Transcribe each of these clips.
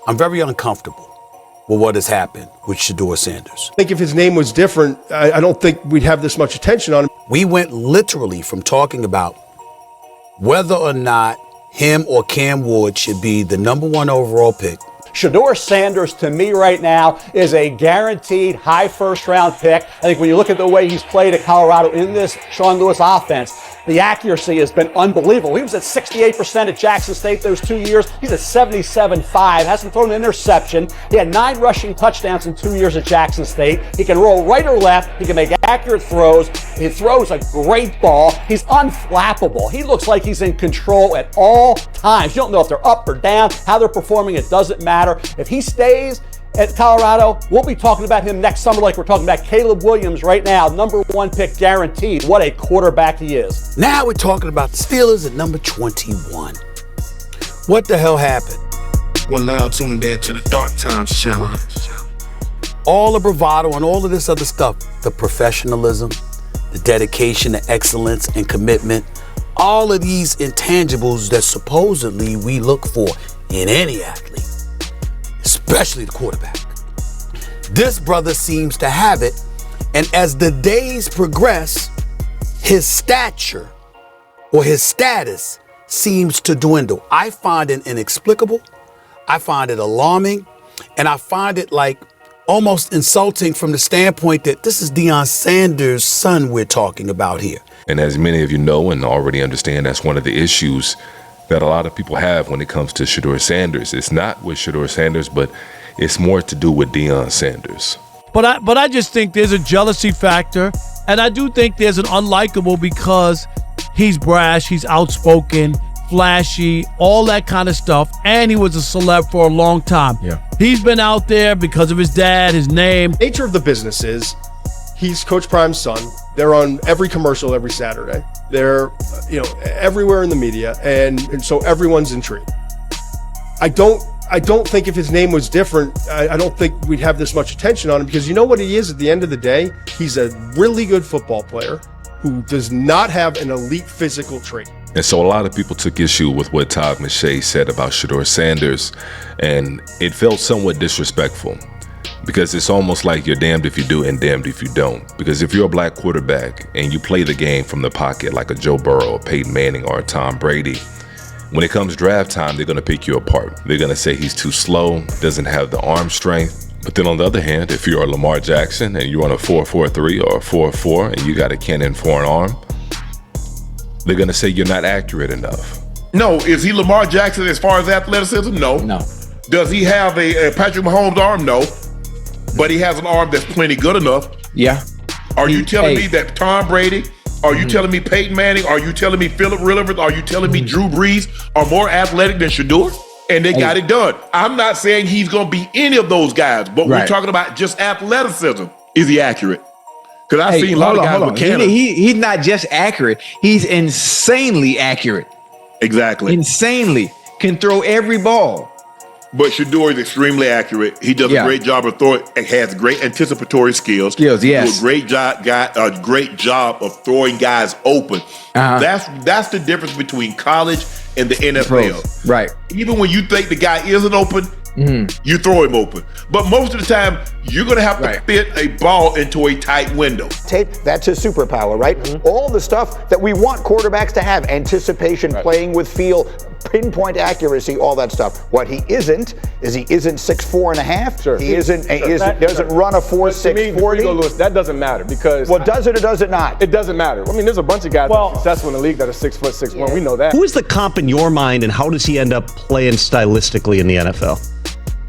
I'm very uncomfortable with what has happened with Shedeur Sanders. I think if his name was different, I don't think we'd have this much attention on him. We went literally from talking about whether or not him or Cam Ward should be the #1 overall pick. Shedeur Sanders, to me right now, is a guaranteed high first-round pick. I think when you look at the way he's played at Colorado in this Sean Lewis offense, the accuracy has been unbelievable. He was at 68% at Jackson State those 2 years. He's at 77.5, hasn't thrown an interception. He had 9 rushing touchdowns in 2 years at Jackson State. He can roll right or left. He can make accurate throws. He throws a great ball. He's unflappable. He looks like he's in control at all times. You don't know if they're up or down, how they're performing. It doesn't matter. If he stays at Colorado, we'll be talking about him next summer like we're talking about Caleb Williams right now, #1 pick guaranteed. What a quarterback he is. Now we're talking about the Steelers at number 21. What the hell happened? We're now tuned in to the Dark Times Challenge. All the bravado and all of this other stuff, the professionalism, the dedication, the excellence and commitment, all of these intangibles that supposedly we look for in any athlete, especially the quarterback. This brother seems to have it, and as the days progress, his stature or his status seems to dwindle. I find it inexplicable, I find it alarming, and I find it like almost insulting from the standpoint that this is Deion Sanders' son we're talking about here. And as many of you know and already understand, that's one of the issues that a lot of people have when it comes to Shedeur Sanders. It's not with Shedeur Sanders, but it's more to do with Deion Sanders. But I just think there's a jealousy factor, and I do think there's an unlikable because he's brash, he's outspoken, flashy, all that kind of stuff, and he was a celeb for a long time. Yeah. He's been out there because of his dad, his name. Nature of the business is he's Coach Prime's son. They're on every commercial every Saturday. They're, everywhere in the media, and so everyone's intrigued. I don't think if his name was different, I don't think we'd have this much attention on him, because you know what he is at the end of the day? He's a really good football player who does not have an elite physical trait. And so a lot of people took issue with what Todd McShay said about Shedeur Sanders, and it felt somewhat disrespectful. Because it's almost like you're damned if you do and damned if you don't. Because if you're a black quarterback and you play the game from the pocket like a Joe Burrow, a Peyton Manning, or a Tom Brady, when it comes draft time, they're going to pick you apart. They're going to say he's too slow, doesn't have the arm strength. But then on the other hand, if you're a Lamar Jackson and you're on a 4.43 or a 4.4 and you got a cannon for an arm, they're going to say you're not accurate enough. No, is he Lamar Jackson as far as athleticism? No. No. Does he have a Patrick Mahomes arm? No. But he has an arm that's plenty good enough. Yeah. Are you telling me that Tom Brady, are you telling me Peyton Manning, are you telling me Phillip Rivers, are you telling me Drew Brees are more athletic than Shedeur? And they got it done. I'm not saying he's going to be any of those guys, but we're talking about just athleticism. Is he accurate? Because I've seen a lot of guys with cannons. He's not just accurate. He's insanely accurate. Exactly. Insanely. Can throw every ball. But Shedeur is extremely accurate. He does a great job of throwing. Has great anticipatory skills. Yes. He does a great job of throwing guys open. That's the difference between college and the NFL. Right. Even when you think the guy isn't open, you throw him open. But most of the time, you're going to have to fit a ball into a tight window. Tape, that's his superpower, right? All the stuff that we want quarterbacks to have, anticipation, playing with feel, pinpoint accuracy, all that stuff. What he isn't is he isn't 6'4" and a half. Sure. He doesn't run a 4.6 40. Lewis, that doesn't matter because does it or does it not? It doesn't matter. I mean, there's a bunch of guys that are successful in the league that are 6'6". We know that. Who is the comp in your mind, and how does he end up playing stylistically in the NFL?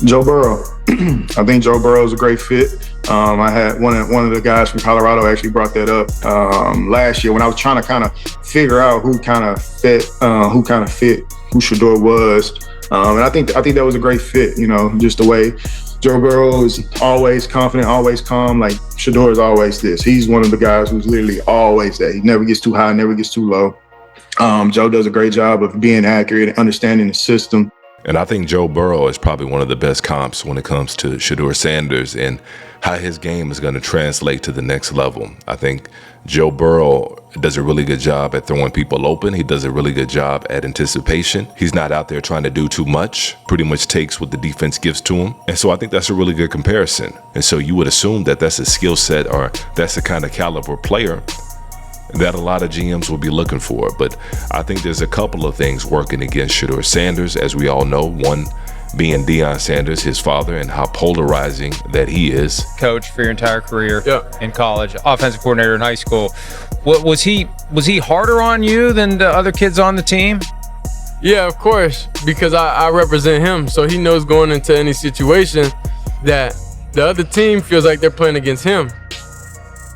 Joe Burrow. I think Joe Burrow is a great fit. I had one of the guys from Colorado actually brought that up last year when I was trying to kind of figure out who fit who Shedeur was, and I think that was a great fit. Just the way Joe Burrow is always confident, always calm. Like Shedeur is always this. He's one of the guys who's literally always that. He never gets too high, never gets too low. Joe does a great job of being accurate and understanding the system. And I think Joe Burrow is probably one of the best comps when it comes to Shedeur Sanders and how his game is going to translate to the next level. I think Joe Burrow does a really good job at throwing people open. He does a really good job at anticipation. He's not out there trying to do too much, pretty much takes what the defense gives to him. And so I think that's a really good comparison. And so you would assume that that's a skill set, or that's the kind of caliber player that a lot of GMs will be looking for. But I think there's a couple of things working against Shedeur Sanders, as we all know. One being Deion Sanders, his father, and how polarizing that he is. Coach for your entire career in college, offensive coordinator in high school. What was he harder on you than the other kids on the team? Yeah, of course, because I represent him, so he knows going into any situation that the other team feels like they're playing against him.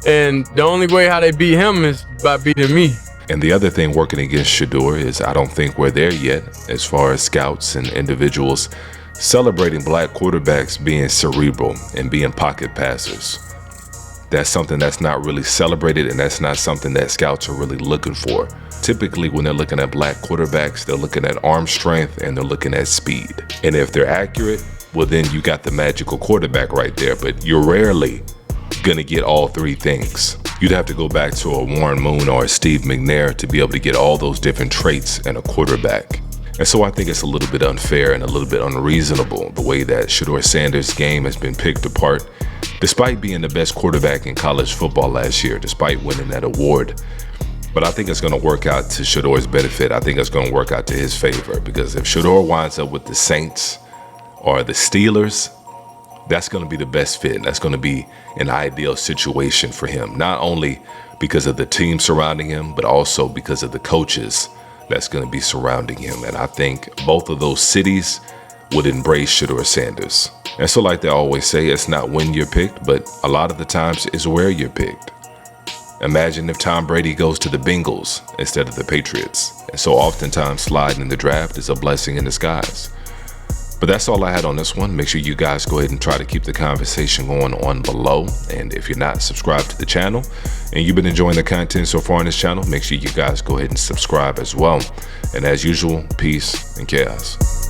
And the only way how they beat him is by beating me. And the other thing working against Shedeur is I don't think we're there yet as far as scouts and individuals celebrating black quarterbacks being cerebral and being pocket passers. That's something that's not really celebrated, and that's not something that scouts are really looking for. Typically, when they're looking at black quarterbacks, they're looking at arm strength and they're looking at speed. And if they're accurate, well, then you got the magical quarterback right there. But you're rarely going to get all three things. You'd have to go back to a Warren Moon or a Steve McNair to be able to get all those different traits in a quarterback. And so I think it's a little bit unfair and a little bit unreasonable the way that Shedeur Sanders' game has been picked apart, despite being the best quarterback in college football last year, despite winning that award. But I think it's going to work out to Shedeur's benefit. I think it's going to work out to his favor, because if Shedeur winds up with the Saints or the Steelers, that's going to be the best fit. And that's going to be an ideal situation for him, not only because of the team surrounding him, but also because of the coaches that's going to be surrounding him. And I think both of those cities would embrace Shedeur Sanders. And so, like they always say, it's not when you're picked, but a lot of the times it's where you're picked. Imagine if Tom Brady goes to the Bengals instead of the Patriots. And so oftentimes sliding in the draft is a blessing in disguise. But that's all I had on this one. Make sure you guys go ahead and try to keep the conversation going on below. And if you're not subscribed to the channel and you've been enjoying the content so far on this channel, make sure you guys go ahead and subscribe as well. And as usual, peace and chaos.